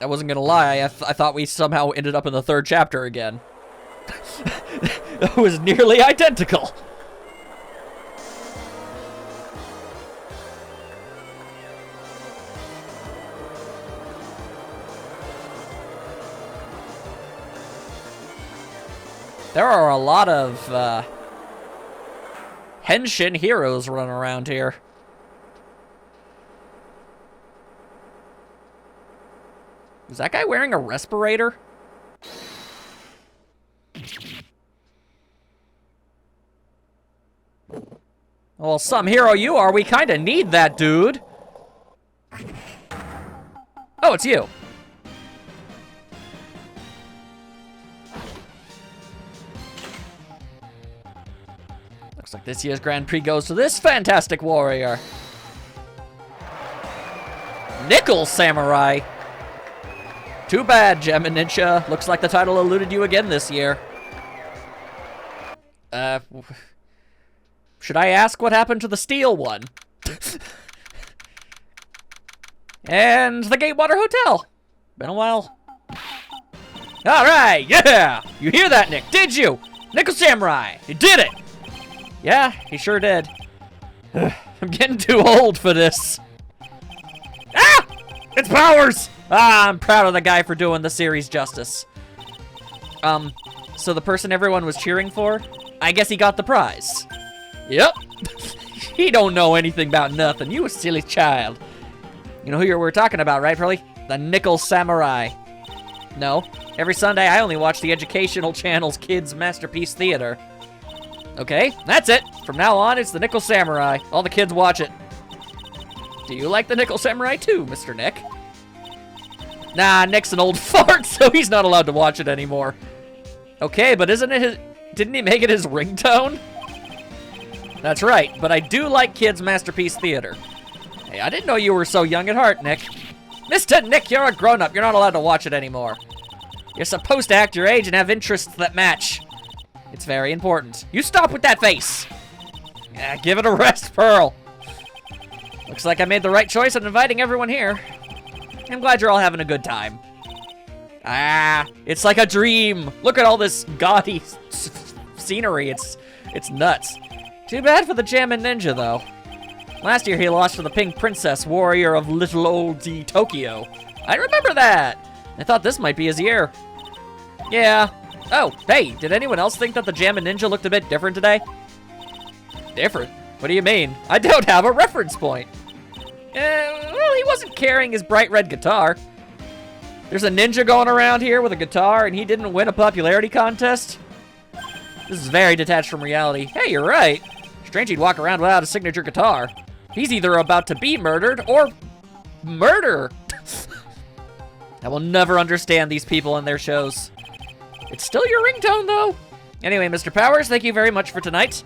I wasn't gonna lie, I thought we somehow ended up in the 3rd chapter again. It was nearly identical. There are a lot of, Henshin heroes running around here. Is that guy wearing a respirator? Well, some hero you are. We kinda need that, dude. Oh, it's you. Looks like this year's Grand Prix goes to this fantastic warrior. Nickel Samurai. Too bad, Gem and Ninja. Looks like the title eluded you again this year. Should I ask what happened to the steel one? And the Gatewater Hotel. Been a while. All right, yeah! You hear that, Nick, did you? Nickel Samurai, he did it! Yeah, he sure did. I'm getting too old for this. Ah! It's Powers! Ah, I'm proud of the guy for doing the series justice. So the person everyone was cheering for, I guess he got the prize. Yep. He don't know anything about nothing. You a silly child. You know who we're talking about, right, Pearly? The Nickel Samurai. No. Every Sunday, I only watch the educational channel's Kids Masterpiece Theater. Okay, that's it. From now on, it's the Nickel Samurai. All the kids watch it. Do you like the Nickel Samurai too, Mr. Nick? Nah, Nick's an old fart, so he's not allowed to watch it anymore. Okay, but isn't it his... Didn't he make it his ringtone? That's right, but I do like Kids Masterpiece Theater. Hey, I didn't know you were so young at heart, Nick. Mr. Nick, you're a grown-up. You're not allowed to watch it anymore. You're supposed to act your age and have interests that match. It's very important. You stop with that face. Yeah, give it a rest, Pearl. Looks like I made the right choice in inviting everyone here. I'm glad you're all having a good time. Ah, it's like a dream. Look at all this gaudy scenery. It's nuts. Too bad for the Jammin' Ninja, though. Last year he lost to the Pink Princess, warrior of little old Tokyo. I remember that. I thought this might be his year. Yeah. Oh, hey, did anyone else think that the Jammin' Ninja looked a bit different today? Different? What do you mean? I don't have a reference point. Well, he wasn't carrying his bright red guitar. There's a ninja going around here with a guitar, and he didn't win a popularity contest? This is very detached from reality. Hey, you're right. Strange he'd walk around without a signature guitar. He's either about to be murdered or murder. I will never understand these people and their shows. It's still your ringtone, though. Anyway, Mr. Powers, thank you very much for tonight.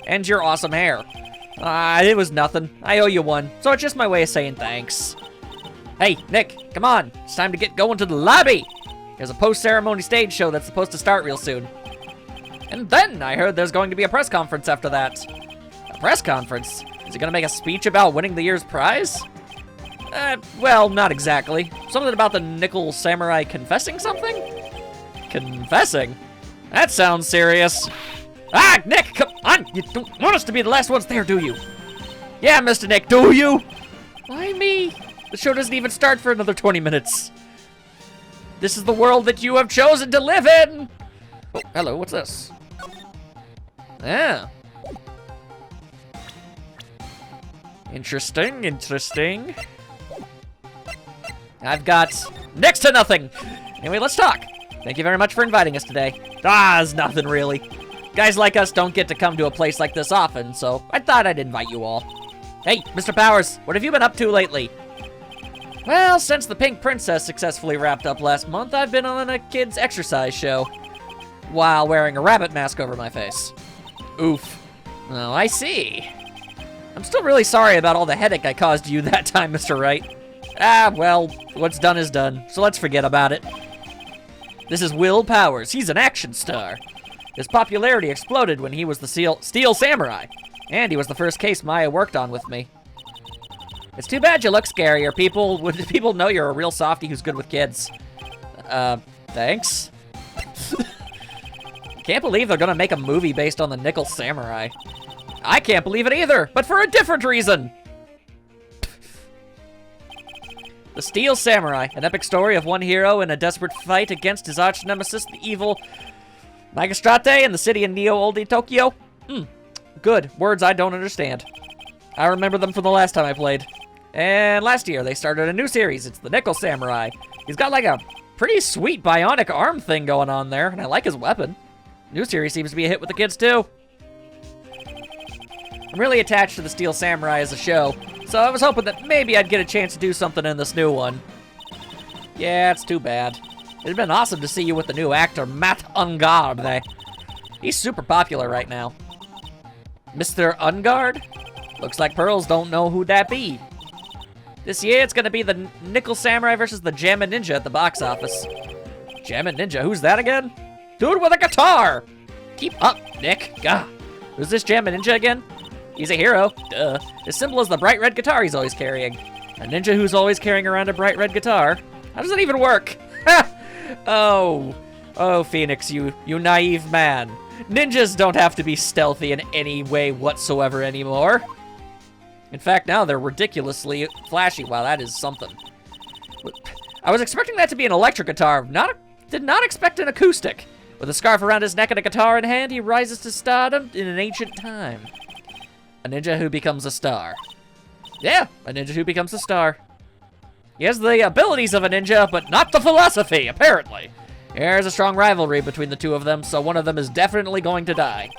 And your awesome hair. It was nothing. I owe you one, so it's just my way of saying thanks. Hey, Nick, come on. It's time to get going to the lobby. There's a post-ceremony stage show that's supposed to start real soon. And then I heard there's going to be a press conference after that. A press conference? Is he gonna make a speech about winning the year's prize? Well, not exactly. Something about the Nickel Samurai confessing something? Confessing? That sounds serious. Ah, Nick, come on! You don't want us to be the last ones there, do you? Yeah, Mr. Nick, do you? Why me? The show doesn't even start for another 20 minutes. This is the world that you have chosen to live in! Oh, hello, what's this? Yeah. Interesting, interesting. I've got next to nothing. Anyway, let's talk. Thank you very much for inviting us today. It's nothing really. Guys like us don't get to come to a place like this often, so I thought I'd invite you all. Hey, Mr. Powers, what have you been up to lately? Well, since the Pink Princess successfully wrapped up last month, I've been on a kids' exercise show while wearing a rabbit mask over my face. Oof. Oh, I see. I'm still really sorry about all the headache I caused you that time, Mr. Wright. Well, what's done is done, so let's forget about it. This is Will Powers. He's an action star. His popularity exploded when he was the Steel Samurai, and he was the first case Maya worked on with me. It's too bad you look scary, or people know you're a real softie who's good with kids. Thanks. Can't believe they're gonna make a movie based on the Nickel Samurai. I can't believe it either, but for a different reason. The Steel Samurai, an epic story of one hero in a desperate fight against his arch nemesis, the evil Magistrate in the city in Neo-Oldie Tokyo. Good. Words I don't understand. I remember them from the last time I played. And last year, they started a new series. It's the Nickel Samurai. He's got like a pretty sweet bionic arm thing going on there, and I like his weapon. New series seems to be a hit with the kids, too. I'm really attached to the Steel Samurai as a show, so I was hoping that maybe I'd get a chance to do something in this new one. Yeah, it's too bad. It'd been awesome to see you with the new actor, Matt Ungard. He's super popular right now. Mr. Ungard? Looks like Pearls don't know who that be. This year, it's gonna be the Nickel Samurai versus the Jammin' Ninja at the box office. Jammin' Ninja? Who's that again? Dude with a guitar! Keep up, Nick. Gah. Who's this Jammin' Ninja again? He's a hero. Duh. His symbol is the bright red guitar he's always carrying. A ninja who's always carrying around a bright red guitar. How does that even work? Oh, Phoenix, you naive man. Ninjas don't have to be stealthy in any way whatsoever anymore. In fact, now they're ridiculously flashy. Wow, that is something. I was expecting that to be an electric guitar. Did not expect an acoustic. With a scarf around his neck and a guitar in hand, he rises to stardom in an ancient time. A ninja who becomes a star. Yeah, a ninja who becomes a star. He has the abilities of a ninja, but not the philosophy, apparently. There's a strong rivalry between the two of them, so one of them is definitely going to die.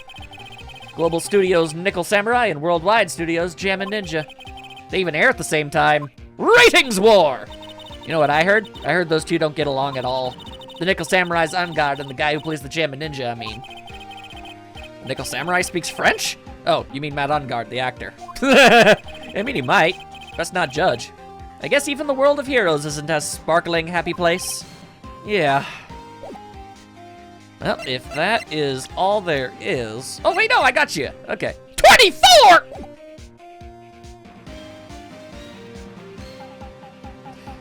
Global Studios Nickel Samurai and Worldwide Studios Jammin' Ninja. They even air at the same time. Ratings war! You know what I heard? I heard those two don't get along at all. The Nickel Samurai's Ungard and the guy who plays the Jammin' Ninja, I mean. The Nickel Samurai speaks French? Oh, you mean Matt Ungard, the actor. I mean, he might. Let's not judge. I guess even the world of heroes isn't a sparkling, happy place. Yeah. Well, if that is all there is... Oh, wait, no, I got you. Okay. 24!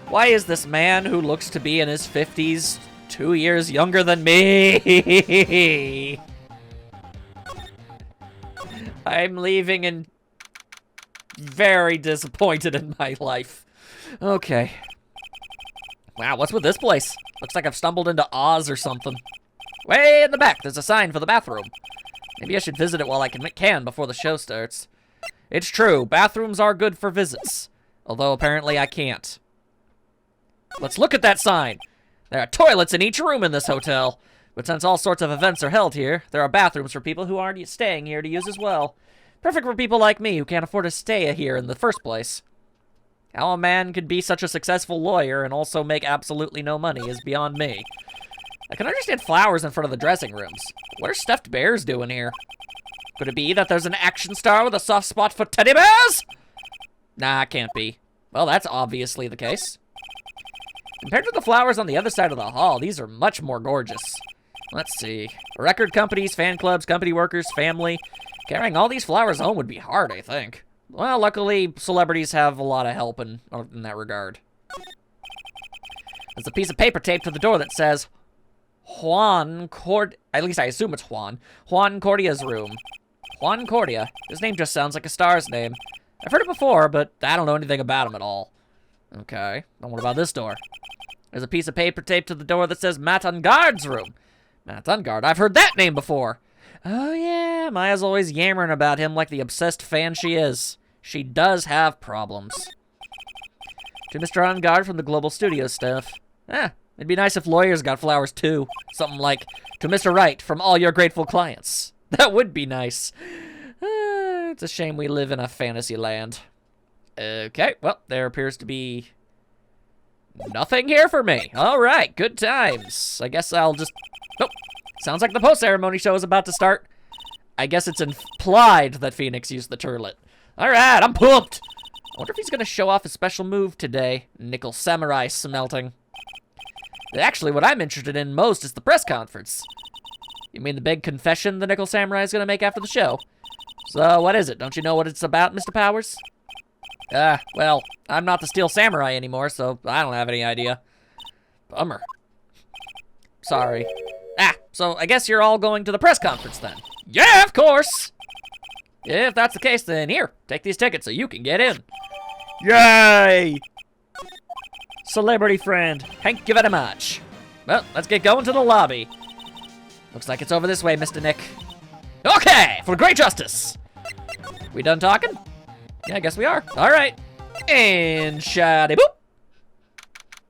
Why is this man who looks to be in his 50s 2 years younger than me? I'm leaving and very disappointed in my life. Okay. Wow, what's with this place? Looks like I've stumbled into Oz or something. Way in the back, there's a sign for the bathroom. Maybe I should visit it while I can before the show starts. It's true, bathrooms are good for visits. Although apparently I can't. Let's look at that sign. There are toilets in each room in this hotel. But since all sorts of events are held here, there are bathrooms for people who aren't staying here to use as well. Perfect for people like me who can't afford to stay here in the first place. How a man could be such a successful lawyer and also make absolutely no money is beyond me. I can understand flowers in front of the dressing rooms. What are stuffed bears doing here? Could it be that there's an action star with a soft spot for teddy bears? Nah, it can't be. Well, that's obviously the case. Compared to the flowers on the other side of the hall, these are much more gorgeous. Let's see. Record companies, fan clubs, company workers, family. Carrying all these flowers home would be hard, I think. Well, luckily, celebrities have a lot of help in that regard. There's a piece of paper taped to the door that says, at least I assume it's Juan Cordia's room. Juan Cordia? His name just sounds like a star's name. I've heard it before, but I don't know anything about him at all. Okay, and what about this door? There's a piece of paper taped to the door that says Matt Ungard's room. Matt Ungard, I've heard that name before. Oh yeah, Maya's always yammering about him like the obsessed fan she is. She does have problems. To Mr. Ungard from the Global Studios staff. It'd be nice if lawyers got flowers too. Something like, to Mr. Wright from all your grateful clients. That would be nice. It's a shame we live in a fantasy land. Okay, well, there appears to be nothing here for me. All right, good times. I guess I'll just... Oh, sounds like the post-ceremony show is about to start. I guess it's implied that Phoenix used the turlet. All right, I'm pumped. I wonder if he's going to show off a special move today. Nickel Samurai smelting. Actually, what I'm interested in most is the press conference. You mean the big confession the Nickel Samurai is going to make after the show? So, what is it? Don't you know what it's about, Mr. Powers? Well, I'm not the Steel Samurai anymore, so I don't have any idea. Bummer. Sorry. So I guess you're all going to the press conference then. Yeah, of course! If that's the case, then here, take these tickets so you can get in. Yay! Celebrity friend, thank you very much. Well, let's get going to the lobby. Looks like it's over this way, Mr. Nick. Okay, for great justice. We done talking? Yeah, I guess we are. All right. And shady boop.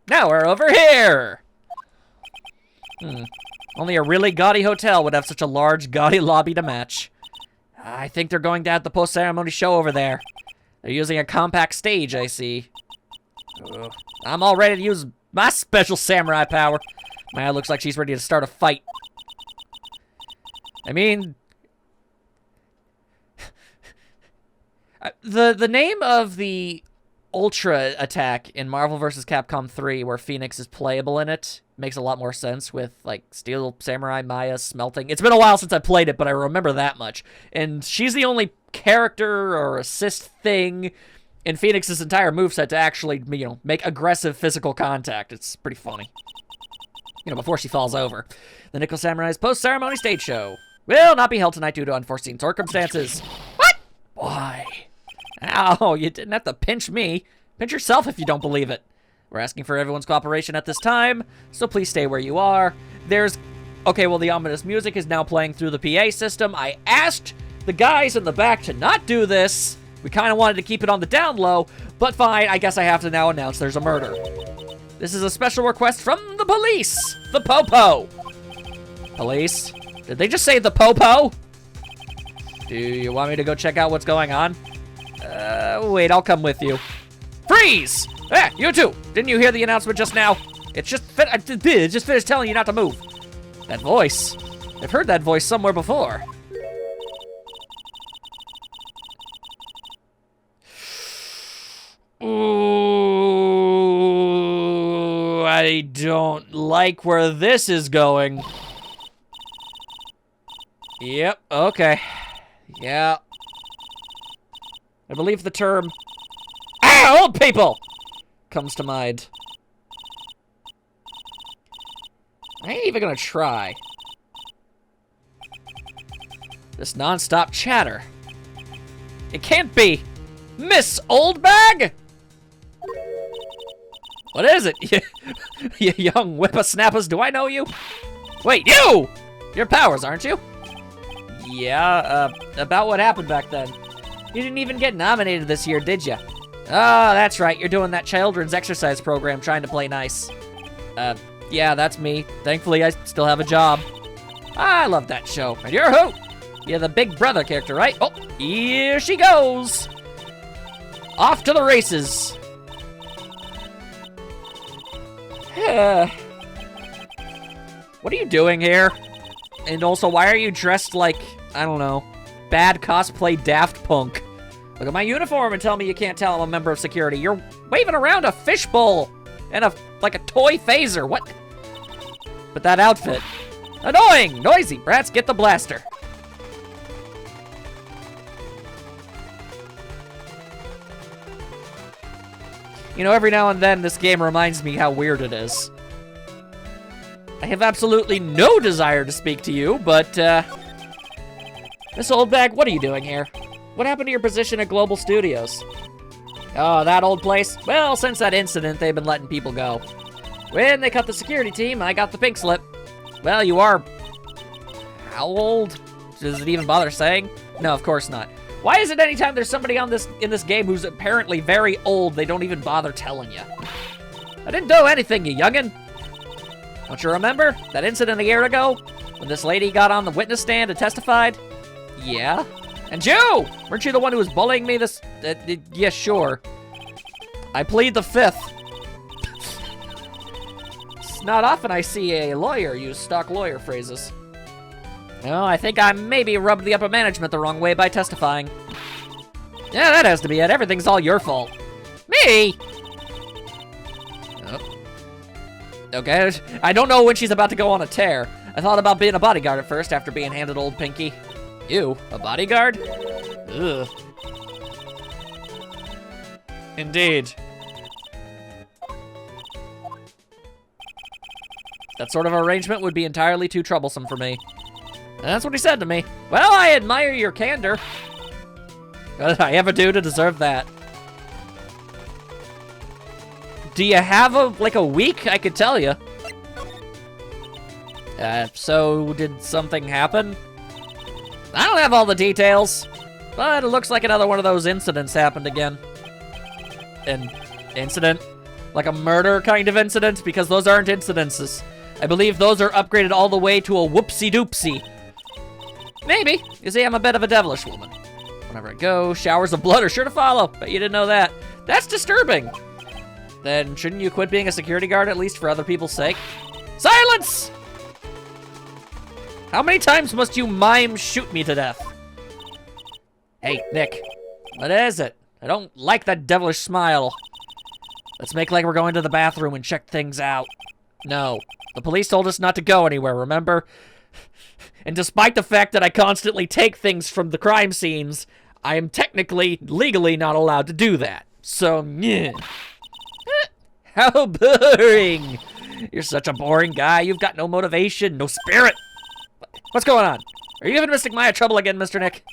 Now we're over here. Only a really gaudy hotel would have such a large, gaudy lobby to match. I think they're going to have the post-ceremony show over there. They're using a compact stage, I see. I'm all ready to use my special samurai power. Maya looks like she's ready to start a fight. I mean... The name of the Ultra attack in Marvel vs. Capcom 3, where Phoenix is playable in it, makes a lot more sense with, like, Steel Samurai Maya smelting. It's been a while since I played it, but I remember that much. And she's the only character or assist thing in Phoenix's entire moveset to actually, you know, make aggressive physical contact. It's pretty funny. You know, before she falls over. The Nickel Samurai's post-ceremony stage show will not be held tonight due to unforeseen circumstances. What? Why? Ow, you didn't have to pinch me. Pinch yourself if you don't believe it. We're asking for everyone's cooperation at this time, so please stay where you are. Okay, well, the ominous music is now playing through the PA system. I asked the guys in the back to not do this. We kind of wanted to keep it on the down low, but fine, I guess I have to now announce there's a murder. This is a special request from the police. The Popo. Police? Did they just say the Popo? Do you want me to go check out what's going on? Wait, I'll come with you. Freeze! You too! Didn't you hear the announcement just now? It just finished telling you not to move. That voice. I've heard that voice somewhere before. Ooh, I don't like where this is going. Yep, okay. Yeah. I believe the term, old people, comes to mind. I ain't even gonna try. This non-stop chatter. It can't be Miss Oldbag? What is it? You young whippersnappers, do I know you? Wait, you! You're Powers, aren't you? Yeah, about what happened back then. You didn't even get nominated this year, did you? Oh, that's right. You're doing that children's exercise program trying to play nice. Yeah, that's me. Thankfully, I still have a job. I love that show. And you're who? You're the Big Brother character, right? Oh, here she goes. Off to the races. What are you doing here? And also, why are you dressed like, I don't know, bad cosplay Daft Punk? Look at my uniform and tell me you can't tell I'm a member of security. You're waving around a fishbowl and like a toy phaser. What? But that outfit. Annoying! Noisy! Brats, get the blaster. You know, every now and then this game reminds me how weird it is. I have absolutely no desire to speak to you, but, Miss Oldbag, what are you doing here? What happened to your position at Global Studios? Oh, that old place? Well, since that incident, they've been letting people go. When they cut the security team, I got the pink slip. Well, you are... How old? Does it even bother saying? No, of course not. Why is it anytime there's somebody in this game who's apparently very old, they don't even bother telling you? I didn't do anything, you youngin'. Don't you remember that incident a year ago? When this lady got on the witness stand and testified? Yeah. And you! Weren't you the one who was bullying me this... yeah, sure. I plead the fifth. It's not often I see a lawyer use stock lawyer phrases. Well, I think I maybe rubbed the upper management the wrong way by testifying. Yeah, that has to be it. Everything's all your fault. Me? Oh. Okay, I don't know when she's about to go on a tear. I thought about being a bodyguard at first after being handed old Pinky. You, a bodyguard? Ugh. Indeed. That sort of arrangement would be entirely too troublesome for me. And that's what he said to me. Well, I admire your candor. What did I ever do to deserve that? Do you have a week? I could tell you. So did something happen? I don't have all the details, but it looks like another one of those incidents happened again. An incident? Like a murder kind of incident? Because those aren't incidences. I believe those are upgraded all the way to a whoopsie-doopsie. Maybe. You see, I'm a bit of a devilish woman. Whenever I go, showers of blood are sure to follow. Bet you didn't know that. That's disturbing. Then shouldn't you quit being a security guard at least for other people's sake? Silence! How many times must you mime shoot me to death? Hey, Nick. What is it? I don't like that devilish smile. Let's make like we're going to the bathroom and check things out. No. The police told us not to go anywhere, remember? And despite the fact that I constantly take things from the crime scenes, I am technically, legally not allowed to do that. So, yeah. How boring. You're such a boring guy. You've got no motivation, no spirit. What's going on? Are you giving Mystic Maya trouble again, Mr. Nick?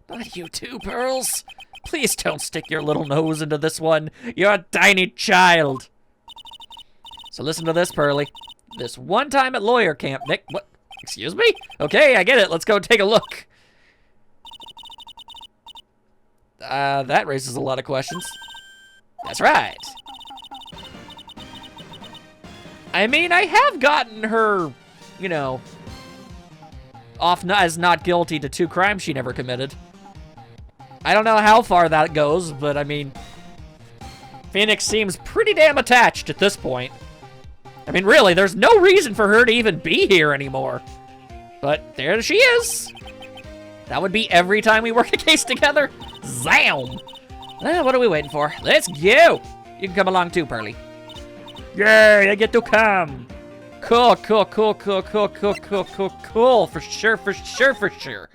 Not you too, Pearls. Please don't stick your little nose into this one. You're a tiny child. So listen to this, Pearly. This one time at lawyer camp, Nick... What? Excuse me? Okay, I get it. Let's go take a look. That raises a lot of questions. That's right. I mean, I have gotten her, you know, off as not guilty to 2 crimes she never committed. I don't know how far that goes, but I mean, Phoenix seems pretty damn attached at this point. I mean, really, there's no reason for her to even be here anymore. But there she is. That would be every time we work a case together. Zam! What are we waiting for? Let's go! You can come along too, Pearly. Yay, I get to come. Cool, cool, cool, cool, cool, cool, cool, cool, cool. For sure, for sure, for sure.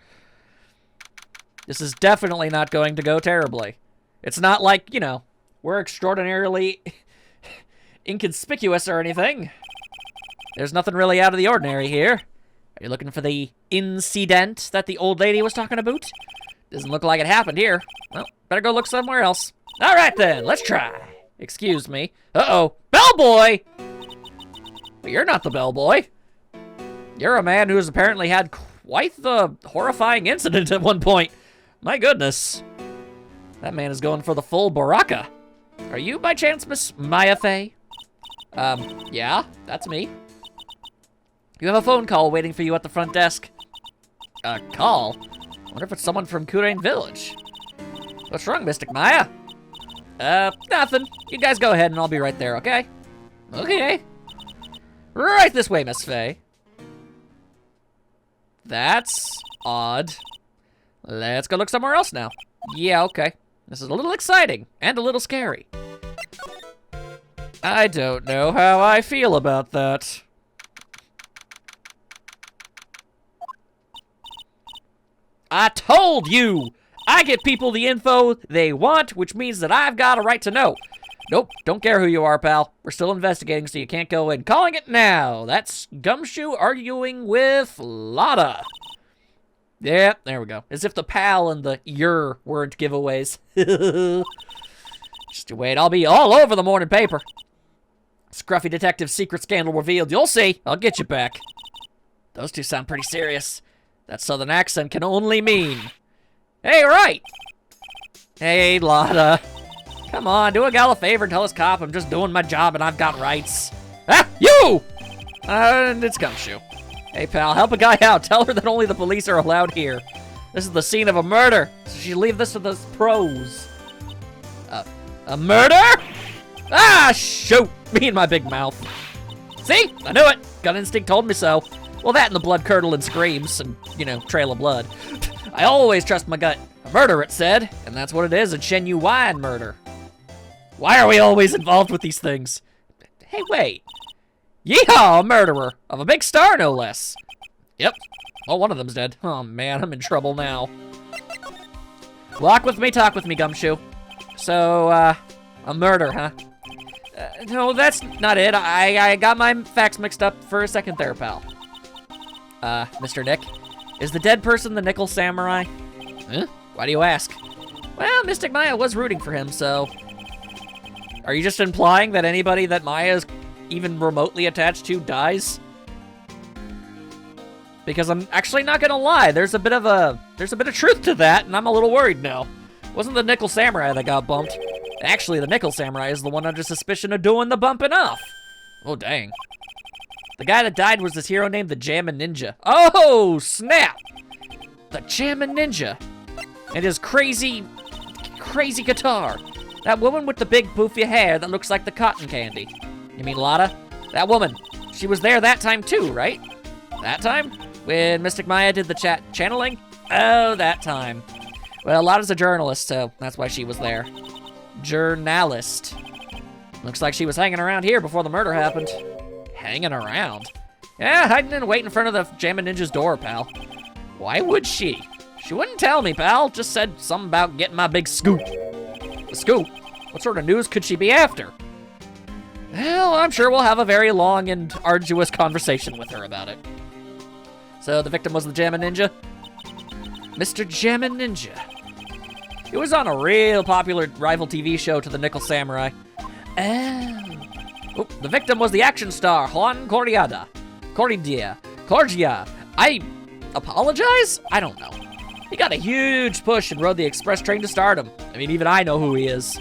This is definitely not going to go terribly. It's not like, you know, we're extraordinarily inconspicuous or anything. There's nothing really out of the ordinary here. Are you looking for the incident that the old lady was talking about? Doesn't look like it happened here. Well, better go look somewhere else. All right then, let's try. Excuse me. Uh-oh. Bellboy! But you're not the bellboy. You're a man who's apparently had quite the horrifying incident at one point. My goodness. That man is going for the full baraka. Are you, by chance, Miss Maya Fey? Yeah, that's me. You have a phone call waiting for you at the front desk. A call? I wonder if it's someone from Kurain Village. What's wrong, Mystic Maya? Nothing. You guys go ahead and I'll be right there, okay? Okay. Right this way, Miss Fey. That's odd. Let's go look somewhere else now. Yeah, okay. This is a little exciting and a little scary. I don't know how I feel about that. I told you! I get people the info they want, which means that I've got a right to know. Nope, don't care who you are, pal. We're still investigating, so you can't go in. Calling it now. That's Gumshoe arguing with Lotta. Yeah, there we go. As if the pal and the yer weren't giveaways. Just you wait, I'll be all over the morning paper. Scruffy detective's secret scandal revealed. You'll see. I'll get you back. Those two sound pretty serious. That southern accent can only mean... Hey, right! Hey, Lotta. Come on, do a gal a favor and tell this cop I'm just doing my job and I've got rights. Ah, you! And it's Gumshoe. Hey, pal, help a guy out. Tell her that only the police are allowed here. This is the scene of a murder, so she leave this to the pros. A murder? Ah, shoot! Me and my big mouth. See? I knew it. Gut instinct told me so. Well, that and the blood curdling screams and, you know, trail of blood. I always trust my gut. A murder, it said. And that's what it is, a genuine murder. Why are we always involved with these things? Hey, wait. Yeehaw, a murderer. Of a big star, no less. Yep. Well, one of them's dead. Oh, man, I'm in trouble now. Walk with me, talk with me, Gumshoe. So, A murder, huh? No, that's not it. I got my facts mixed up for a second there, pal. Mr. Nick, is the dead person the Nickel Samurai? Huh? Why do you ask? Well, Mystic Maya was rooting for him, so... Are you just implying that anybody that Maya is even remotely attached to dies? Because I'm actually not gonna lie, there's a bit of truth to that, and I'm a little worried now. It wasn't the Nickel Samurai that got bumped. Actually, the Nickel Samurai is the one under suspicion of doing the bumping off. Oh, dang. The guy that died was this hero named the Jammin' Ninja. Oh, snap! The Jammin' Ninja. And his crazy guitar. That woman with the big poofy hair that looks like the cotton candy. You mean Lotta? That woman. She was there that time too, right? That time? When Mystic Maya did the channeling? Oh, that time. Well, Lotta's a journalist, so that's why she was there. Journalist. Looks like she was hanging around here before the murder happened. Hanging around? Yeah, hiding and waiting in front of the Jammin' Ninja's door, pal. Why would she? She wouldn't tell me, pal. Just said something about getting my big scoop. A scoop? What sort of news could she be after? Well, I'm sure we'll have a very long and arduous conversation with her about it. So the victim was the Jammin' Ninja? Mr. Jammin' Ninja. He was on a real popular rival TV show to the Nickel Samurai. Oh, the victim was the action star, Juan Cordia. I apologize? I don't know. He got a huge push and rode the express train to stardom. I mean, even I know who he is.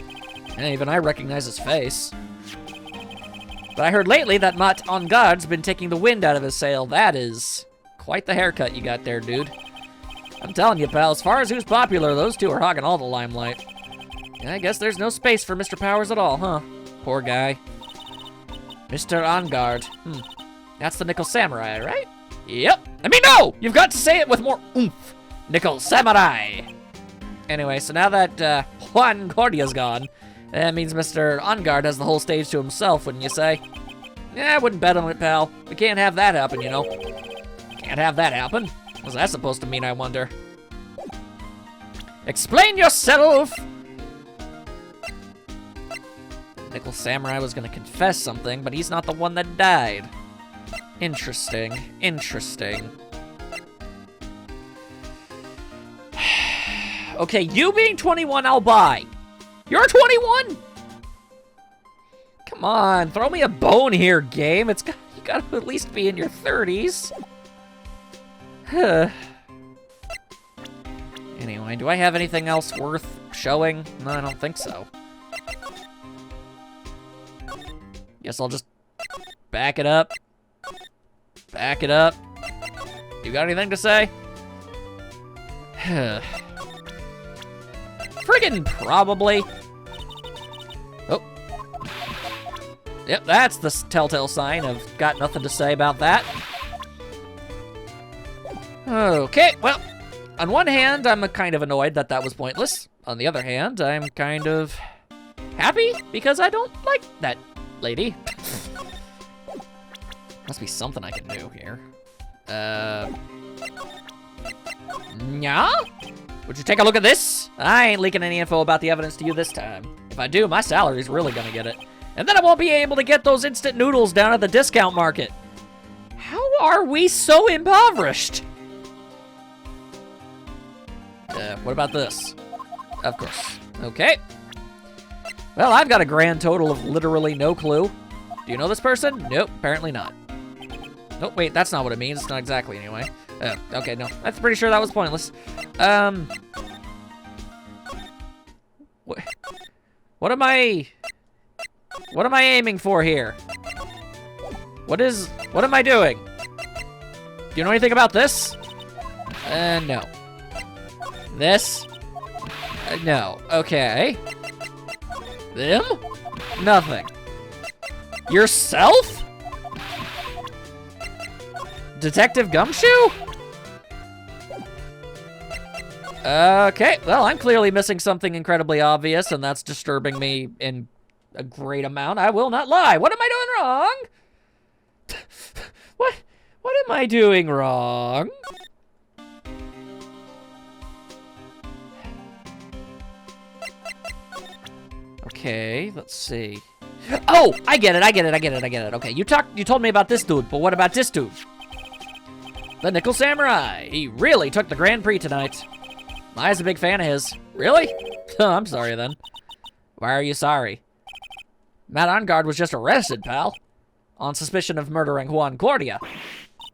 And even I recognize his face. But I heard lately that Mat En Garde's been taking the wind out of his sail. That is quite the haircut you got there, dude. I'm telling you, pal, as far as who's popular, those two are hogging all the limelight. Yeah, I guess there's no space for Mr. Powers at all, huh? Poor guy. Mr. En Garde. That's the Nickel Samurai, right? Yep. I mean, no! You've got to say it with more oomph. Nickel Samurai. Anyway, so now that Juan Cordia's gone, that means Mr. En Garde has the whole stage to himself, wouldn't you say? Yeah, I wouldn't bet on it, pal. We can't have that happen, you know. Can't have that happen. What's that supposed to mean, I wonder? Explain yourself! Nickel Samurai was gonna confess something, but he's not the one that died. Interesting. Okay, you being 21, I'll buy. You're 21? Come on, throw me a bone here, game. You gotta at least be in your 30s. Anyway, do I have anything else worth showing? No, I don't think so. Guess I'll just back it up. Back it up. You got anything to say? Friggin' probably. Oh. Yep, that's the telltale sign of got nothing to say about that. Okay, well, on one hand, I'm kind of annoyed that that was pointless. On the other hand, I'm kind of happy because I don't like that lady. Must be something I can do here. Yeah? Would you take a look at this? I ain't leaking any info about the evidence to you this time. If I do, my salary's really gonna get it. And then I won't be able to get those instant noodles down at the discount market. How are we so impoverished? What about this? Of course. Okay. Well, I've got a grand total of literally no clue. Do you know this person? Nope, apparently not. Nope, wait, that's not what it means. It's not exactly anyway. Okay, no. I'm pretty sure that was pointless. What am I aiming for here? What am I doing? Do you know anything about this? No. This? No. Okay. Them? Nothing. Yourself? Detective Gumshoe? Okay, well, I'm clearly missing something incredibly obvious, and that's disturbing me in a great amount. I will not lie. What am I doing wrong? What am I doing wrong? Okay, let's see. Oh, I get it. Okay, you told me about this dude, but what about this dude? The Nickel Samurai. He really took the Grand Prix tonight. Maya's a big fan of his. Really? Oh, I'm sorry then. Why are you sorry? Matt Ongard was just arrested, pal. On suspicion of murdering Juan Claudia.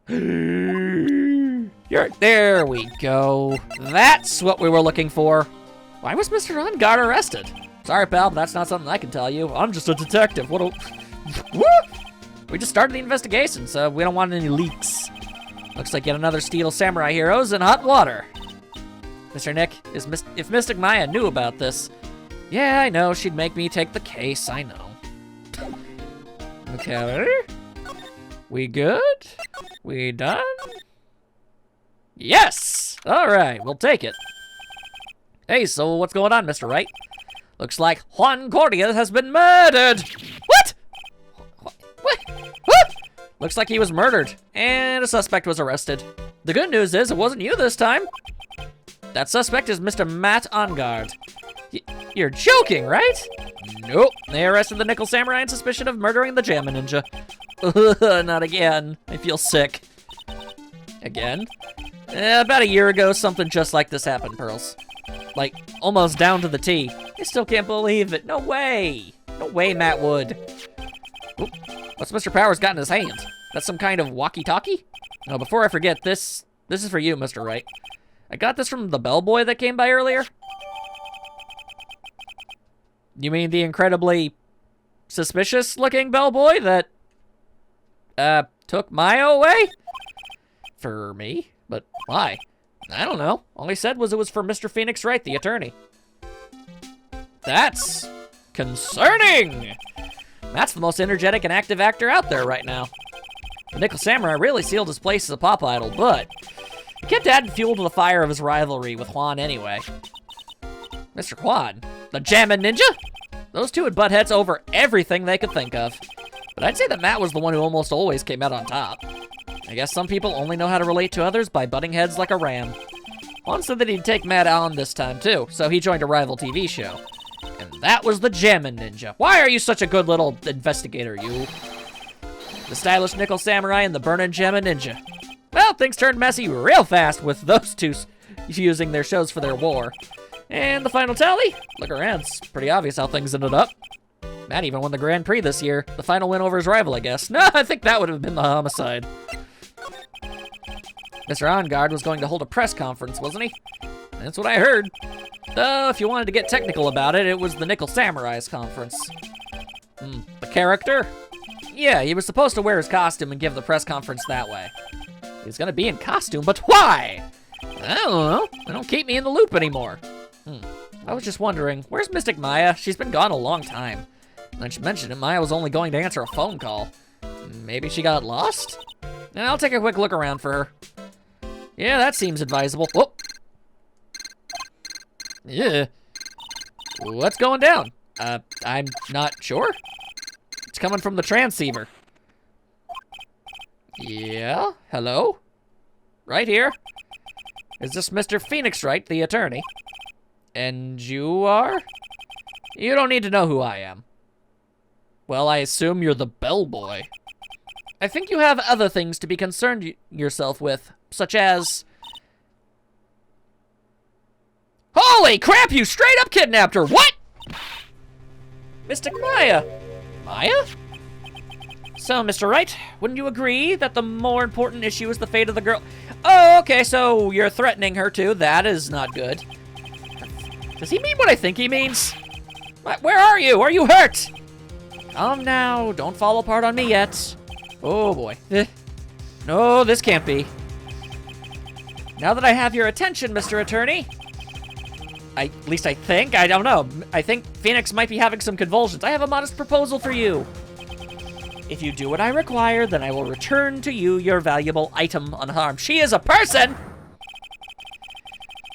There we go. That's what we were looking for. Why was Mr. Ongard arrested? Sorry, pal, but that's not something I can tell you. I'm just a detective. What We just started the investigation, so we don't want any leaks. Looks like yet another Steel Samurai heroes in hot water. Mr. Nick, if Mystic Maya knew about this, yeah, I know, she'd make me take the case, I know. Okay, we good? We done? Yes! All right, we'll take it. Hey, so what's going on, Mr. Wright? Looks like Juan Cordia has been murdered! What? What? Looks like he was murdered, and a suspect was arrested. The good news is it wasn't you this time. That suspect is Mr. Matt Ongard. You're joking, right? Nope. They arrested the Nickel Samurai on suspicion of murdering the Jamma Ninja. Not again. I feel sick. Again? About a year ago, something just like this happened, Pearls. Like, almost down to the T. I still can't believe it. No way. No way, Matt would. Oop. What's Mr. Powers got in his hand? That's some kind of walkie-talkie? No, before I forget, this is for you, Mr. Wright. I got this from the bellboy that came by earlier. You mean the incredibly suspicious-looking bellboy that, took Maya away? For me? But why? I don't know. All he said was it was for Mr. Phoenix Wright, the attorney. That's concerning! Matt's the most energetic and active actor out there right now. The Nickel Samurai really sealed his place as a pop idol, but he kept adding fuel to the fire of his rivalry with Juan anyway. Mr. Juan? The Jammin' Ninja? Those two would butt heads over everything they could think of. But I'd say that Matt was the one who almost always came out on top. I guess some people only know how to relate to others by butting heads like a ram. Juan said that he'd take Matt on this time too, so he joined a rival TV show. And that was the Jammin' Ninja. Why are you such a good little investigator, you? The stylish Nickel Samurai and the burnin' Jammin' Ninja. Well, things turned messy real fast with those two using their shows for their war. And the final tally? Look around, it's pretty obvious how things ended up. Matt even won the Grand Prix this year. The final win over his rival, I guess. No, I think that would have been the homicide. Mr. Ongard was going to hold a press conference, wasn't he? That's what I heard. Though, if you wanted to get technical about it, it was the Nickel Samurai's conference. The character? Yeah, he was supposed to wear his costume and give the press conference that way. He was gonna be in costume, but why? I don't know. They don't keep me in the loop anymore. I was just wondering, where's Mystic Maya? She's been gone a long time. When she mentioned it, Maya was only going to answer a phone call. Maybe she got lost? I'll take a quick look around for her. Yeah, that seems advisable. Oh! Yeah. What's going down? I'm not sure. It's coming from the transceiver. Yeah? Hello? Right here. Is this Mr. Phoenix Wright, the attorney? And you are? You don't need to know who I am. Well, I assume you're the bellboy. I think you have other things to be concerned yourself with, such as... Holy crap, you straight up kidnapped her! What? Mystic Maya. Maya? So, Mr. Wright, wouldn't you agree that the more important issue is the fate of the girl? Oh, okay, so you're threatening her too. That is not good. Does he mean what I think he means? Where are you? Are you hurt? Calm now. Don't fall apart on me yet. Oh, boy. No, this can't be. Now that I have your attention, Mr. Attorney, at least I think, I don't know. I think Phoenix might be having some convulsions. I have a modest proposal for you. If you do what I require, then I will return to you your valuable item unharmed. She is a person!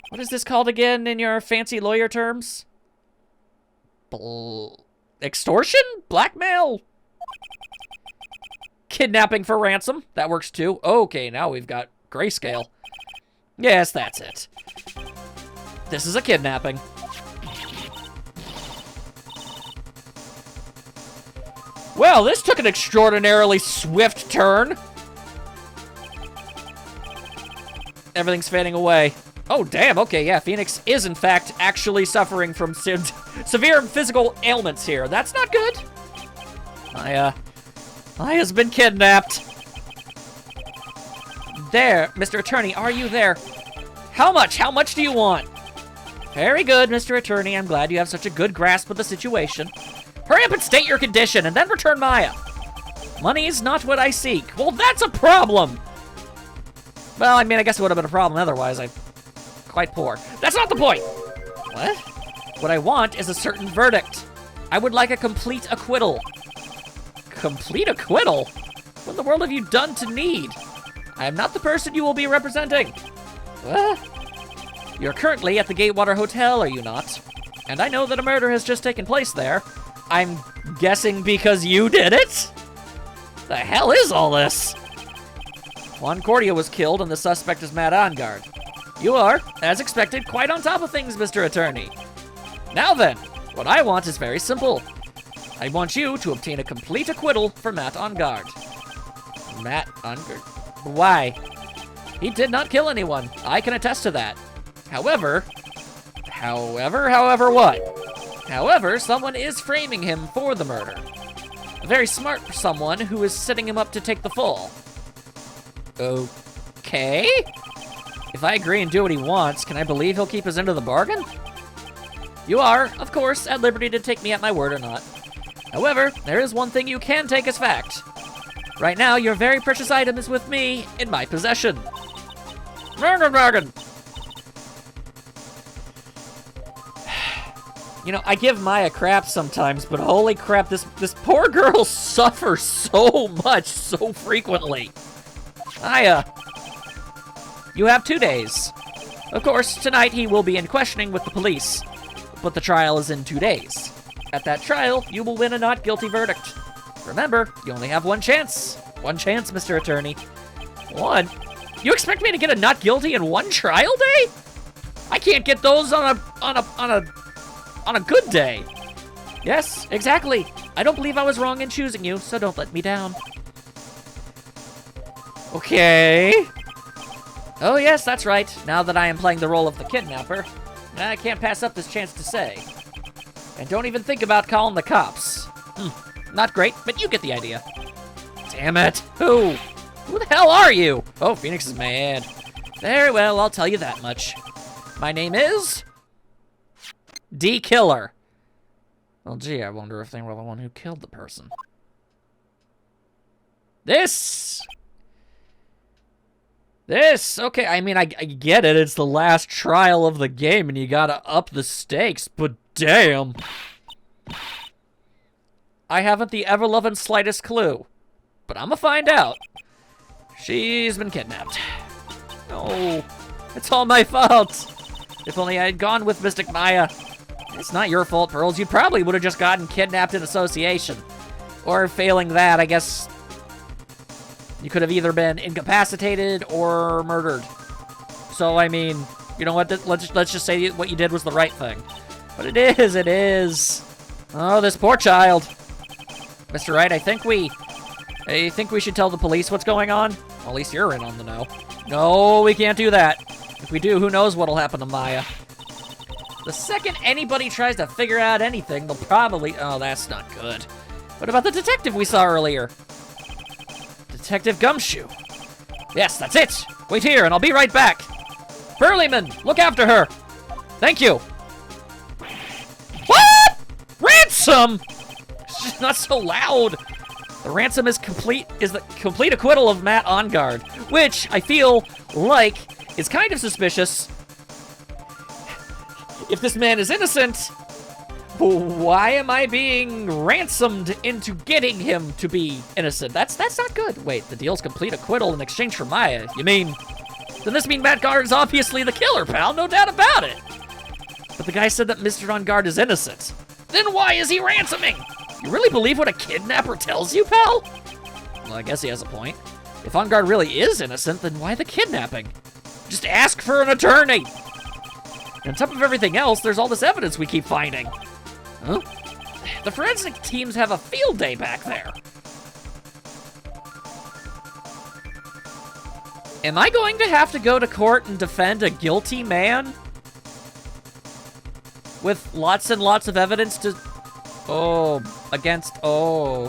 What is this called again in your fancy lawyer terms? Extortion? Blackmail? Kidnapping for ransom? That works too. Okay, now we've got grayscale. Yes, that's it. This is a kidnapping. Well, this took an extraordinarily swift turn. Everything's fading away. Oh, damn, okay, yeah, Phoenix is, in fact, actually suffering from severe physical ailments here. That's not good. Maya's been kidnapped. There, Mr. Attorney, are you there? How much? How much do you want? Very good, Mr. Attorney. I'm glad you have such a good grasp of the situation. Hurry up and state your condition, and then return Maya. Money is not what I seek. Well, that's a problem. Well, I mean, I guess it would have been a problem otherwise. I'm quite poor. That's not the point. What? What I want is a certain verdict. I would like a complete acquittal. Complete acquittal? What in the world have you done to need? I am not the person you will be representing. What? You're currently at the Gatewater Hotel, are you not? And I know that a murder has just taken place there. I'm guessing because you did it? The hell is all this? Juan Cordia was killed and the suspect is Matt Ongard. You are, as expected, quite on top of things, Mr. Attorney. Now then, what I want is very simple. I want you to obtain a complete acquittal for Matt Ongard. Matt Ongard? Why? He did not kill anyone. I can attest to that. However what? However, someone is framing him for the murder. A very smart someone who is setting him up to take the fall. Okay? If I agree and do what he wants, can I believe he'll keep his end of the bargain? You are, of course, at liberty to take me at my word or not. However, there is one thing you can take as fact. Right now, your very precious item is with me, in my possession. Bargain. You know, I give Maya crap sometimes, but holy crap, this poor girl suffers so much, so frequently. Maya, you have 2 days. Of course, tonight he will be in questioning with the police, but the trial is in 2 days. At that trial, you will win a not guilty verdict. Remember, you only have one chance. One chance, Mr. Attorney. One? You expect me to get a not guilty in one trial day? I can't get those on a good day. Yes, exactly. I don't believe I was wrong in choosing you, so don't let me down. Okay. Oh yes, that's right. Now that I am playing the role of the kidnapper, I can't pass up this chance to say. And don't even think about calling the cops. Not great, but you get the idea. Damn it. Who? Who the hell are you? Oh, Phoenix is mad. Very well, I'll tell you that much. My name is... D. Killer. Well, gee, I wonder if they were the one who killed the person. This, okay, I mean, I get it. It's the last trial of the game, and you gotta up the stakes, but damn. I haven't the ever-loving slightest clue, but I'm gonna find out. She's been kidnapped. Oh, it's all my fault. If only I had gone with Mystic Maya. It's not your fault, Pearls. You probably would have just gotten kidnapped in association. Or failing that, I guess you could have either been incapacitated or murdered. So, I mean, you know what? Let's just say what you did was the right thing. But it is. Oh, this poor child. Mr. Wright, I think we should tell the police what's going on. Well, at least you're in on the know. No, we can't do that. If we do, who knows what'll happen to Maya. The second anybody tries to figure out anything, they'll probably... Oh, that's not good. What about the detective we saw earlier? Detective Gumshoe. Yes, that's it. Wait here, and I'll be right back. Burleyman, look after her. Thank you. What? Ransom? It's not so loud. The ransom is the complete acquittal of Matt Ongard, which I feel like is kind of suspicious. If this man is innocent, why am I being ransomed into getting him to be innocent? That's not good. Wait, the deal's complete acquittal in exchange for Maya. You mean, does this mean Matt Ongard is obviously the killer, pal? No doubt about it. But the guy said that Mr. Ongard is innocent. Then why is he ransoming? You really believe what a kidnapper tells you, pal? Well, I guess he has a point. If Ongard really is innocent, then why the kidnapping? Just ask for an attorney. And on top of everything else, there's all this evidence we keep finding. Huh? The forensic teams have a field day back there. Am I going to have to go to court and defend a guilty man? With lots and lots of evidence to... Oh, against... Oh.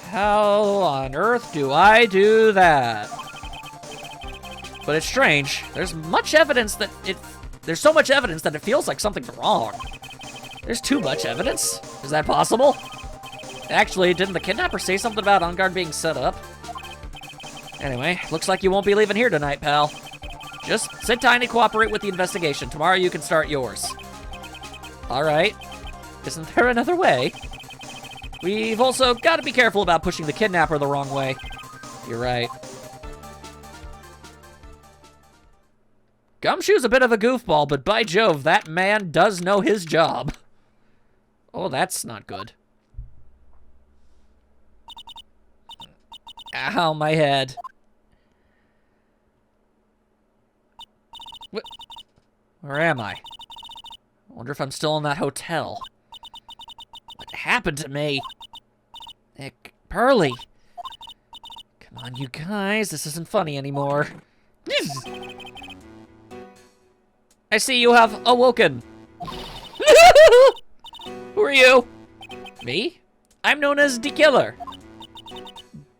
How on earth do I do that? But it's strange. There's much evidence that it... There's so much evidence that it feels like something's wrong. There's too much evidence. Is that possible? Actually, didn't the kidnapper say something about on guard being set up? Anyway, looks like you won't be leaving here tonight, pal. Just sit tight and cooperate with the investigation. Tomorrow you can start yours. All right. Isn't there another way? We've also got to be careful about pushing the kidnapper the wrong way. You're right. Gumshoe's a bit of a goofball, but by Jove, that man does know his job. Oh, that's not good. Ow, my head. Where am I? I wonder if I'm still in that hotel. What happened to me? Nick, Pearly. Come on, you guys. This isn't funny anymore. I see you have awoken. Who are you? Me? I'm known as D-Killer.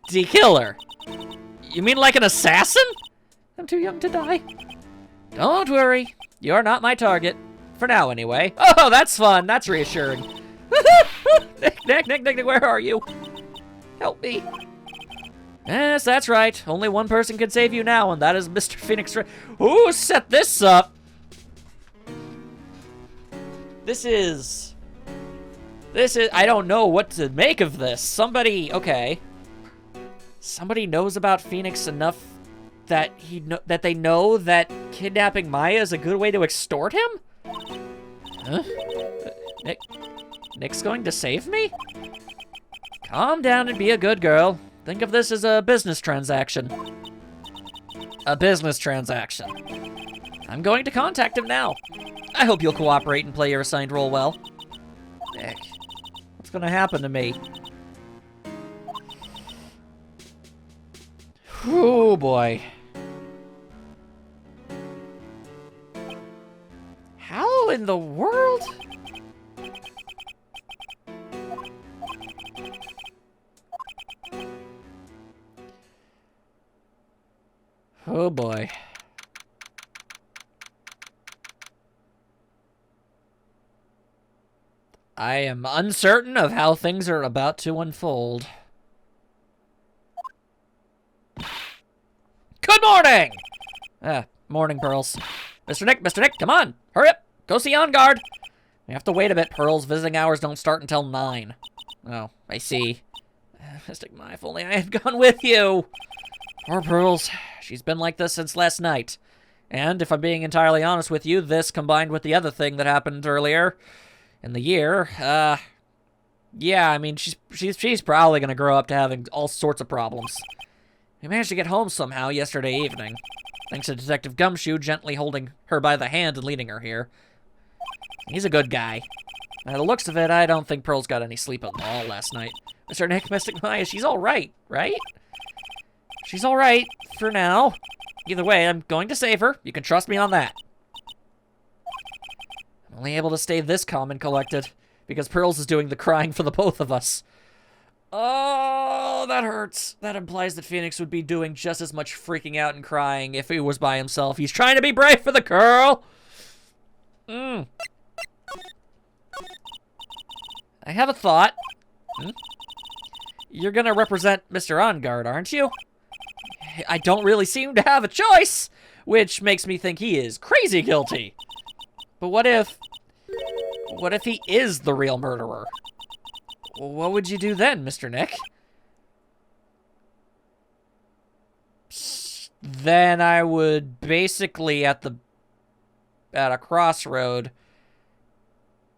D-Killer? You mean like an assassin? I'm too young to die. Don't worry. You're not my target. For now, anyway. Oh, that's fun. That's reassuring. Nick, where are you? Help me. Yes, that's right. Only one person can save you now, and that is Mr. Phoenix. Who set this up? This is... I don't know what to make of this. Somebody, okay. Somebody knows about Phoenix enough that that they know that kidnapping Maya is a good way to extort him? Huh? Nick's going to save me? Calm down and be a good girl. Think of this as a business transaction. A business transaction. I'm going to contact him now. I hope you'll cooperate and play your assigned role well. Nick, what's gonna happen to me? Oh boy. How in the world? Oh boy. I am uncertain of how things are about to unfold. Good morning! Morning, Pearls. Mr. Nick, come on! Hurry up! Go see On Guard! We have to wait a bit, Pearls. Visiting hours don't start until 9. Oh, I see. Mystic Maya, if only I had gone with you! Poor Pearls. She's been like this since last night. And, if I'm being entirely honest with you, this combined with the other thing that happened earlier in the year, yeah, I mean, she's probably gonna grow up to having all sorts of problems. We managed to get home somehow yesterday evening, thanks to Detective Gumshoe gently holding her by the hand and leading her here. He's a good guy. By the looks of it, I don't think Pearl's got any sleep at all last night. Mr. Nick, Mystic Maya, she's alright, right? She's alright, for now. Either way, I'm going to save her. You can trust me on that. I'm only able to stay this calm and collected, because Pearls is doing the crying for the both of us. Oh, that hurts. That implies that Phoenix would be doing just as much freaking out and crying if he was by himself. He's trying to be brave for the girl. I have a thought. You're gonna represent Mr. On Guard, aren't you? I don't really seem to have a choice, which makes me think he is crazy guilty. But what if he is the real murderer? What would you do then, Mr. Nick? Then I would basically, at a crossroad,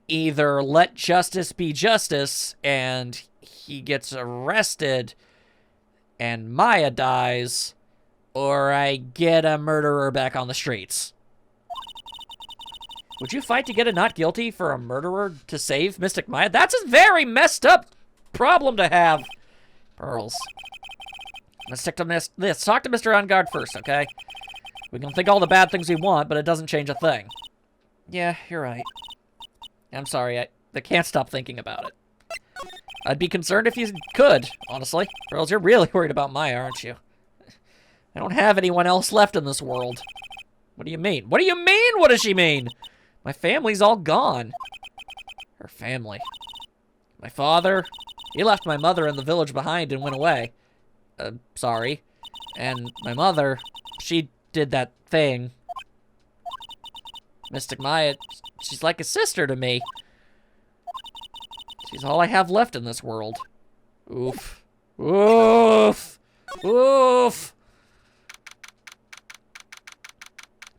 either let justice be justice and he gets arrested and Maya dies, or I get a murderer back on the streets. Would you fight to get a not guilty for a murderer to save Mystic Maya? That's a very messed up problem to have. Pearls. Let's stick to this. Talk to Mr. On Guard first, okay? We can think all the bad things we want, but it doesn't change a thing. Yeah, you're right. I'm sorry, I can't stop thinking about it. I'd be concerned if you could, honestly. Girls, you're really worried about Maya, aren't you? I don't have anyone else left in this world. What do you mean? What do you mean? What does she mean? My family's all gone. Her family. My father, he left my mother in the village behind and went away. Sorry. And my mother, she did that thing. Mystic Maya, she's like a sister to me. She's all I have left in this world. Oof. Oof. Oof.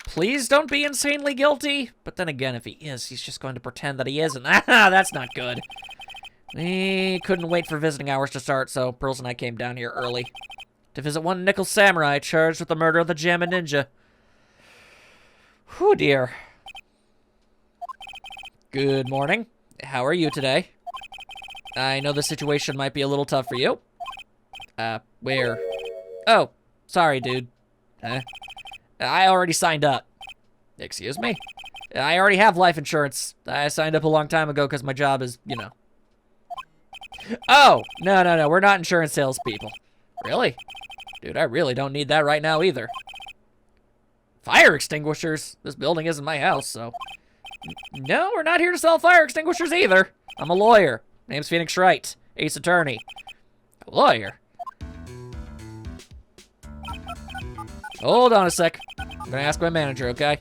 Please don't be insanely guilty. But then again, if he is, he's just going to pretend that he isn't. Ah, that's not good. We couldn't wait for visiting hours to start, so Pearls and I came down here early to visit one nickel samurai charged with the murder of the Jamma Ninja. Whew, dear. Good morning. How are you today? I know the situation might be a little tough for you. Where? Oh, sorry, dude. I already signed up. Excuse me? I already have life insurance. I signed up a long time ago because my job is, you know. Oh, no, we're not insurance salespeople. Really? Dude, I really don't need that right now either. Fire extinguishers? This building isn't my house, so... No, we're not here to sell fire extinguishers either. I'm a lawyer. Name's Phoenix Wright, Ace Attorney. A lawyer? Hold on a sec. I'm gonna ask my manager, okay?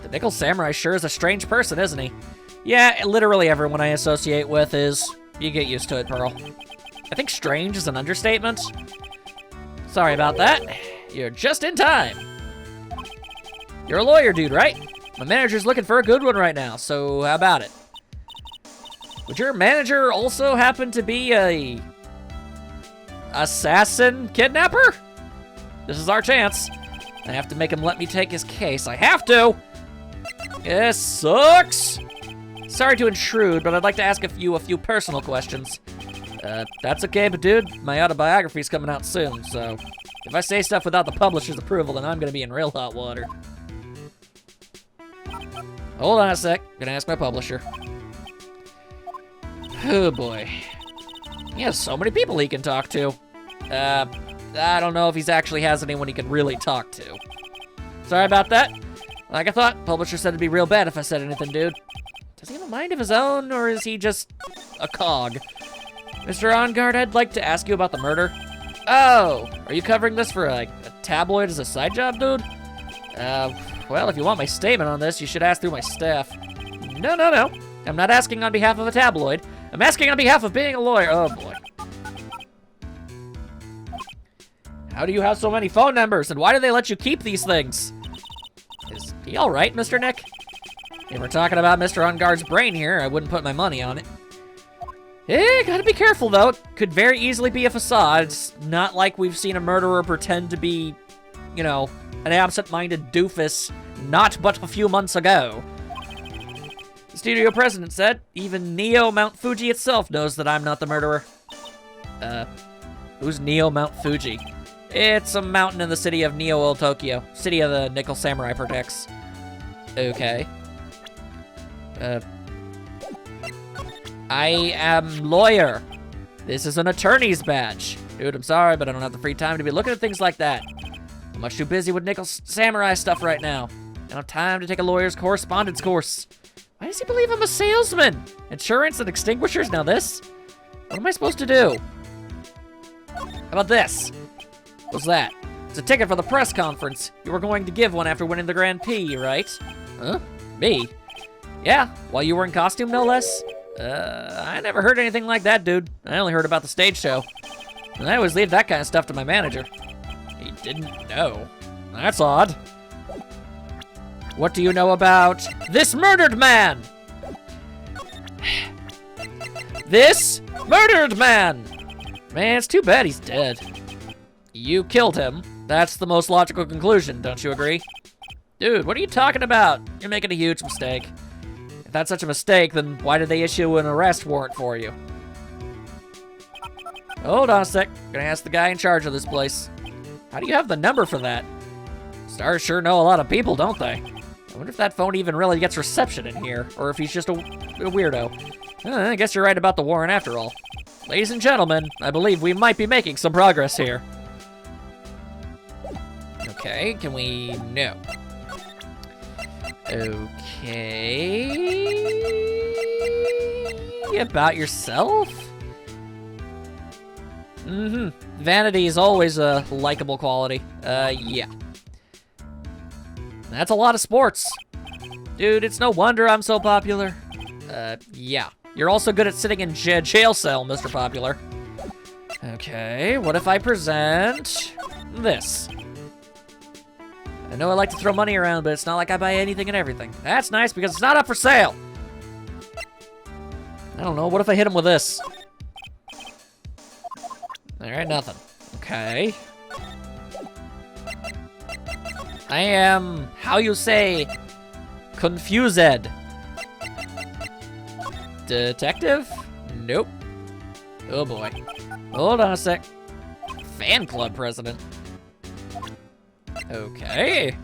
The Nickel Samurai sure is a strange person, isn't he? Yeah, literally everyone I associate with is. You get used to it, Pearl. I think strange is an understatement. Sorry about that. You're just in time. You're a lawyer, dude, right? My manager's looking for a good one right now, so how about it? Would your manager also happen to be a... assassin kidnapper? This is our chance. I have to make him let me take his case. I have to! This sucks! Sorry to intrude, but I'd like to ask you a few personal questions. That's okay, but dude, my autobiography's coming out soon, so... if I say stuff without the publisher's approval, then I'm gonna be in real hot water. Hold on a sec. Gonna ask my publisher. Oh boy. He has so many people he can talk to. I don't know if he actually has anyone he can really talk to. Sorry about that. Like I thought, publisher said it'd be real bad if I said anything, dude. Does he have a mind of his own, or is he just a cog? Mr. On Guard, I'd like to ask you about the murder. Oh, are you covering this for a tabloid as a side job, dude? Well, if you want my statement on this, you should ask through my staff. No. I'm not asking on behalf of a tabloid. I'm asking on behalf of being a lawyer. Oh, boy. How do you have so many phone numbers, and why do they let you keep these things? Is he all right, Mr. Nick? If we're talking about Mr. On Guard's brain here, I wouldn't put my money on it. Gotta be careful, though. It could very easily be a facade. It's not like we've seen a murderer pretend to be, you know, an absent-minded doofus not but a few months ago. The studio president said, even Neo Mount Fuji itself knows that I'm not the murderer. Who's Neo Mount Fuji? It's a mountain in the city of Neo Old Tokyo. City of the Nickel Samurai protects. Okay. I am lawyer. This is an attorney's badge. Dude, I'm sorry, but I don't have the free time to be looking at things like that. I'm much too busy with Nickel Samurai stuff right now. I don't have time to take a lawyer's correspondence course. Why does he believe I'm a salesman? Insurance and extinguishers, now this? What am I supposed to do? How about this? What's that? It's a ticket for the press conference. You were going to give one after winning the Grand Prix, right? Huh? Me? Yeah, while you were in costume, no less? I never heard anything like that, dude. I only heard about the stage show. And I always leave that kind of stuff to my manager. He didn't know. That's odd. What do you know about this murdered man? This murdered man! Man, it's too bad he's dead. You killed him. That's the most logical conclusion, don't you agree? Dude, what are you talking about? You're making a huge mistake. If that's such a mistake, then why did they issue an arrest warrant for you? Hold on a sec. Gonna ask the guy in charge of this place. How do you have the number for that? Stars sure know a lot of people, don't they? I wonder if that phone even really gets reception in here, or if he's just a weirdo. I guess you're right about the warrant after all. Ladies and gentlemen, I believe we might be making some progress here. Okay, can we... No. Okay... About yourself? Vanity is always a likable quality. Yeah. That's a lot of sports. Dude, it's no wonder I'm so popular. Yeah. You're also good at sitting in jail cell, Mr. Popular. Okay, what if I present this? I know I like to throw money around, but it's not like I buy anything and everything. That's nice because it's not up for sale. I don't know, what if I hit him with this? All right, nothing. Okay. I am, how you say, confused. Detective? Nope. Oh boy. Hold on a sec. Fan club president. Okay.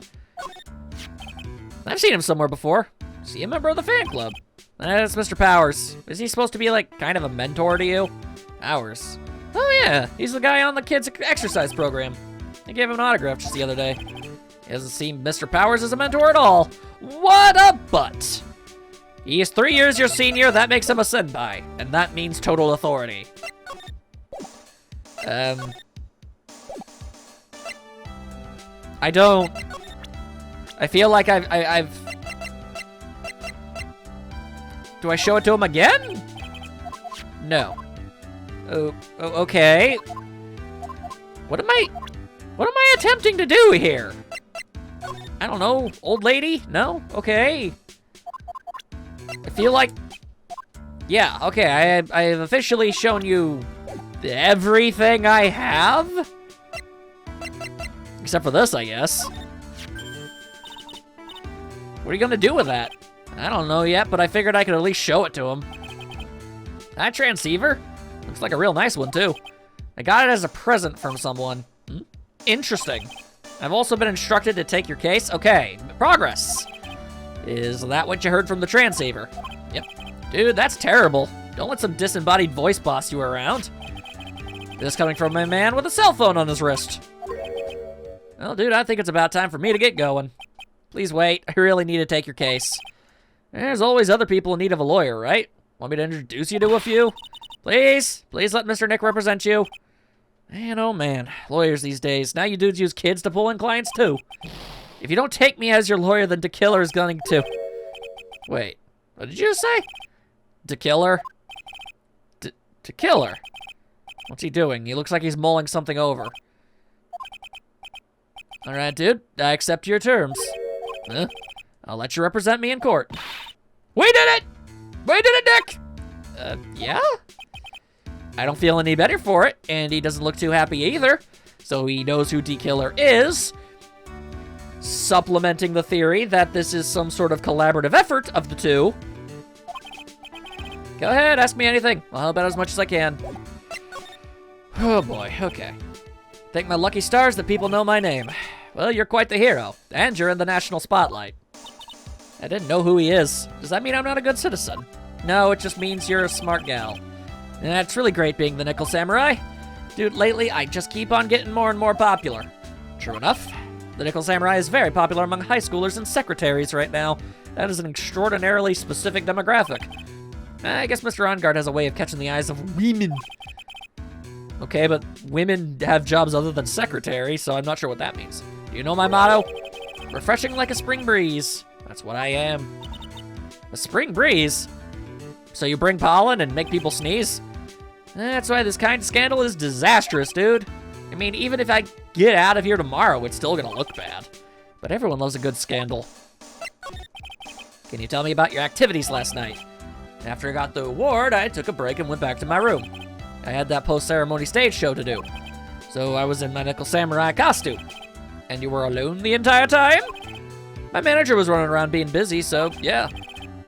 I've seen him somewhere before. Is he a member of the fan club? That's Mr. Powers. Is he supposed to be like kind of a mentor to you? Powers. Oh yeah, he's the guy on the kids' exercise program. I gave him an autograph just the other day. He doesn't seem Mr. Powers as a mentor at all. What a butt! He is 3 years your senior, that makes him a senpai, and that means total authority. I don't... I feel like I've... Do I show it to him again? No. Oh, okay. What am I attempting to do here? I don't know, old lady? No? Okay. I feel like... Yeah, okay, I have officially shown you everything I have? Except for this, I guess. What are you gonna do with that? I don't know yet, but I figured I could at least show it to him. That transceiver? Looks like a real nice one, too. I got it as a present from someone. Interesting. I've also been instructed to take your case. Okay, progress. Is that what you heard from the transceiver? Yep. Dude, that's terrible. Don't let some disembodied voice boss you around. This coming from a man with a cell phone on his wrist. Well, dude, I think it's about time for me to get going. Please wait, I really need to take your case. There's always other people in need of a lawyer, right? Want me to introduce you to a few? Please let Mr. Nick represent you. Man, oh man, lawyers these days. Now you dudes use kids to pull in clients too. If you don't take me as your lawyer, then DeKiller is going to... Wait, what did you say? DeKiller? DeKiller? What's he doing? He looks like he's mulling something over. All right, dude, I accept your terms. Huh? I'll let you represent me in court. We did it! We did it, Nick! Yeah? I don't feel any better for it, and he doesn't look too happy either. So he knows who DeKiller is. Supplementing the theory that this is some sort of collaborative effort of the two. Go ahead, ask me anything. I'll help out as much as I can. Oh boy, okay. Thank my lucky stars that people know my name. Well, you're quite the hero, and you're in the national spotlight. I didn't know who he is. Does that mean I'm not a good citizen? No, it just means you're a smart gal. And it's really great being the Nickel Samurai. Dude, lately, I just keep on getting more and more popular. True enough. The Nickel Samurai is very popular among high schoolers and secretaries right now. That is an extraordinarily specific demographic. I guess Mr. Ongard has a way of catching the eyes of women. Okay, but women have jobs other than secretary, so I'm not sure what that means. Do you know my motto? Refreshing like a spring breeze. That's what I am. A spring breeze? So you bring pollen and make people sneeze? That's why this kind of scandal is disastrous, dude. I mean, even if I get out of here tomorrow, it's still gonna look bad. But everyone loves a good scandal. Can you tell me about your activities last night? After I got the award, I took a break and went back to my room. I had that post-ceremony stage show to do. So I was in my Nickel Samurai costume. And you were alone the entire time? My manager was running around being busy, so yeah.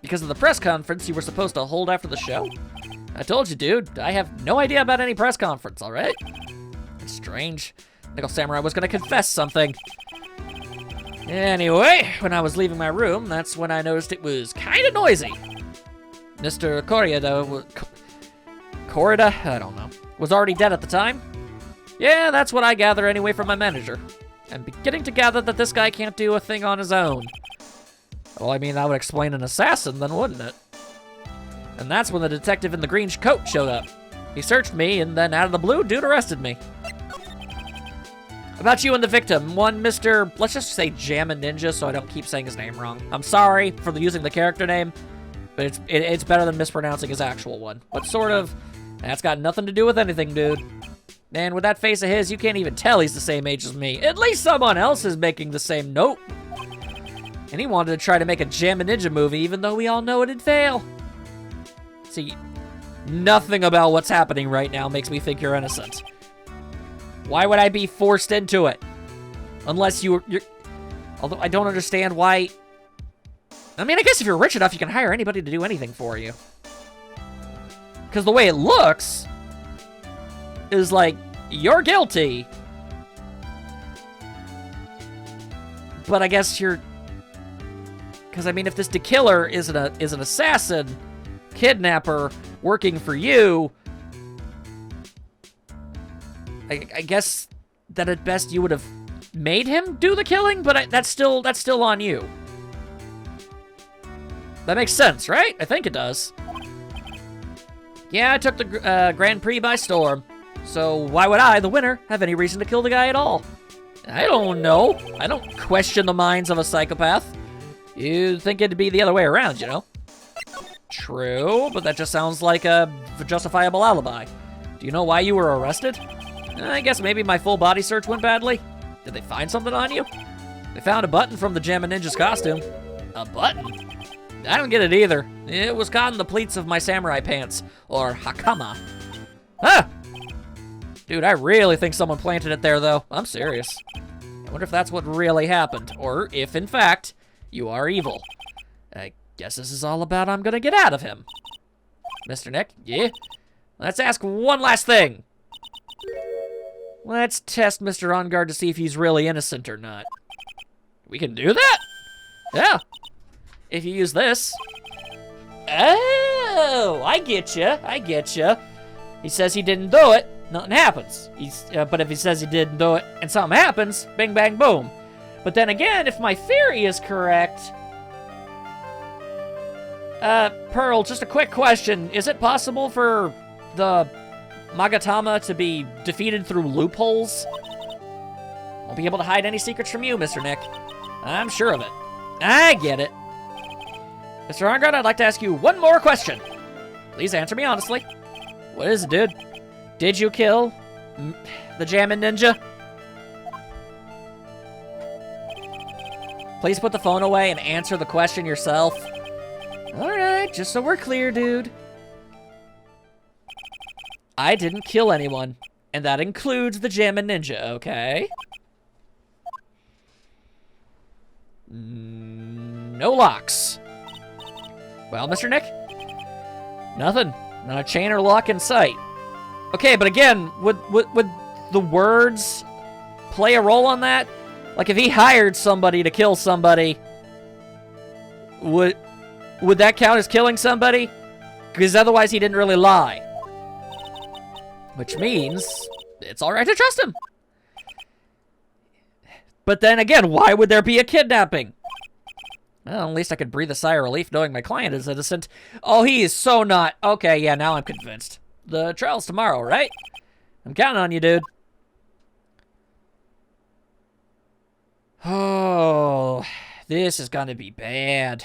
Because of the press conference you were supposed to hold after the show? I told you, dude. I have no idea about any press conference, all right? It's strange. Nickel Samurai was gonna confess something. Anyway, when I was leaving my room, that's when I noticed it was kind of noisy. Mr. Corrida, Corrida? I don't know. Was already dead at the time? Yeah, that's what I gather anyway from my manager. I'm beginning to gather that this guy can't do a thing on his own. Well, I mean, that would explain an assassin then, wouldn't it? And that's when the detective in the green coat showed up. He searched me, and then out of the blue, dude arrested me. About you and the victim, one Mr. Let's just say Jammin' Ninja so I don't keep saying his name wrong. I'm sorry for using the character name, but it's better than mispronouncing his actual one. But sort of, that's got nothing to do with anything, dude. And with that face of his, you can't even tell he's the same age as me. At least someone else is making the same note. And he wanted to try to make a Jammin' Ninja movie, even though we all know it'd fail. See, nothing about what's happening right now makes me think you're innocent. Why would I be forced into it? Unless you're... Although I don't understand why... I mean, I guess if you're rich enough, you can hire anybody to do anything for you. Because the way it looks is like, you're guilty. But I guess you're... Because, I mean, if this killer is an assassin, kidnapper, working for you... I guess that at best you would have made him do the killing, but that's still on you. That makes sense, right? I think it does. Yeah, I took the Grand Prix by storm. So why would I, the winner, have any reason to kill the guy at all? I don't know. I don't question the minds of a psychopath. You'd think it'd be the other way around, you know? True, but that just sounds like a justifiable alibi. Do you know why you were arrested? I guess maybe my full body search went badly. Did they find something on you? They found a button from the Jammin' Ninja's costume. A button? I don't get it either. It was caught in the pleats of my samurai pants, or hakama. Huh! Dude, I really think someone planted it there, though. I'm serious. I wonder if that's what really happened, or if, in fact, you are evil. I guess this is all about I'm gonna get out of him. Mr. Nick, yeah? Let's ask one last thing. Let's test Mr. On Guard to see if he's really innocent or not. We can do that? Yeah. If you use this. Oh, I get you. He says he didn't do it, nothing happens. But if he says he didn't do it and something happens, bing, bang, boom. But then again, if my theory is correct... Pearl, just a quick question. Is it possible for the Magatama to be defeated through loopholes? Won't be able to hide any secrets from you, Mr. Nick. I'm sure of it. I get it. Mr. Arngard, I'd like to ask you one more question. Please answer me honestly. What is it, dude? Did you kill the Jammin' Ninja? Please put the phone away and answer the question yourself. Alright, just so we're clear, dude. I didn't kill anyone, and that includes the Jammin' Ninja, okay? No locks. Well, Mr. Nick? Nothing. Not a chain or lock in sight. Okay, but again, would the words play a role on that? Like, if he hired somebody to kill somebody, would that count as killing somebody? Because otherwise he didn't really lie. Which means it's all right to trust him. But then again, why would there be a kidnapping? Well, at least I could breathe a sigh of relief knowing my client is innocent. Oh, he is so not. Okay, yeah, now I'm convinced. The trial's tomorrow, right? I'm counting on you, dude. Oh, this is gonna be bad.